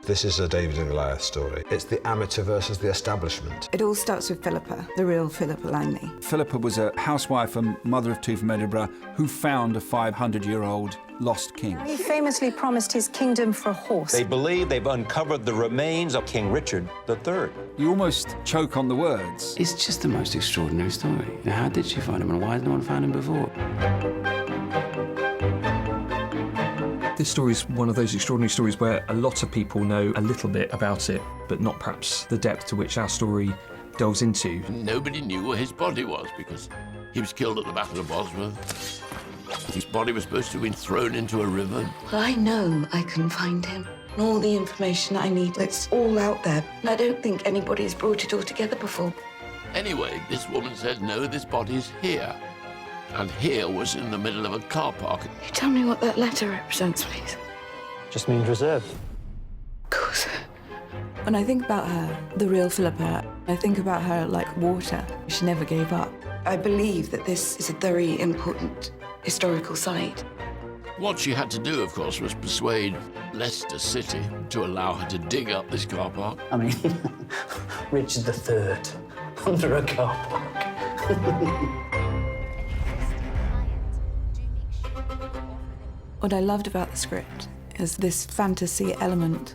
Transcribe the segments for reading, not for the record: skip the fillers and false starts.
This is a David and Goliath story. It's the amateur versus the establishment. It all starts with Philippa, the real Philippa Langley. Philippa was a housewife and mother of two from Edinburgh who found a 500-year-old lost king. He famously promised his kingdom for a horse. They believe they've uncovered the remains of King Richard III. You almost choke on the words. It's just the most extraordinary story. Now, how did she find him and why has no one found him before? This story is one of those extraordinary stories where a lot of people know a little bit about it, but not perhaps the depth to which our story delves into. Nobody knew where his body was because he was killed at the Battle of Bosworth. His body was supposed to have been thrown into a river. Well, I know I can find him. And all the information I need, it's all out there. And I don't think anybody's brought it all together before. Anyway, this woman said, no, this body's here. And here was in the middle of a car park. Can you tell me what that letter represents, please? Just means reserved. Of course. When I think about her, the real Philippa, I think about her like water. She never gave up. I believe that this is a very important historical site. What she had to do, of course, was persuade Leicester City to allow her to dig up this car park. I mean, Richard III under a car park. What I loved about the script is this fantasy element.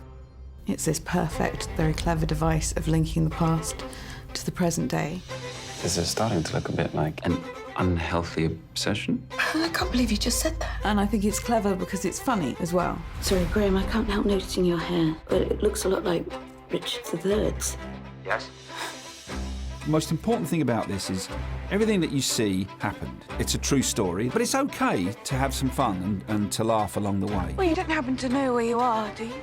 It's this perfect, very clever device of linking the past to the present day. This is starting to look a bit like an unhealthy obsession. I can't believe you just said that. And I think it's clever because it's funny as well. Sorry, Graham, I can't help noticing your hair, but it looks a lot like Richard III's. Yes. The most important thing about this is everything that you see happened. It's a true story, but it's okay to have some fun and to laugh along the way. Well, you don't happen to know where you are, do you?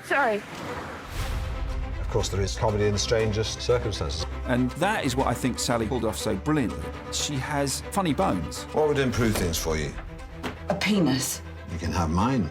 Sorry. Of course, there is comedy in the strangest circumstances. And that is what I think Sally pulled off so brilliantly. She has funny bones. What would improve things for you? A penis. You can have mine.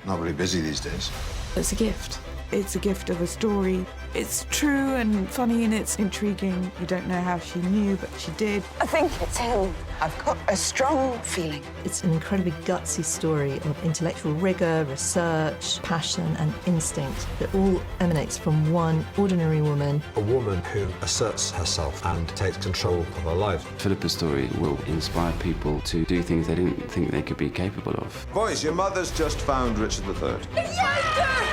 Not really busy these days. It's a gift. It's a gift of a story. It's true and funny and it's intriguing. You don't know how she knew, but she did. I think it's him. I've got a strong feeling. It's an incredibly gutsy story of intellectual rigour, research, passion and instinct that all emanates from one ordinary woman. A woman who asserts herself and takes control of her life. Philippa's story will inspire people to do things they didn't think they could be capable of. Boys, your mother's just found Richard III. It's my turn!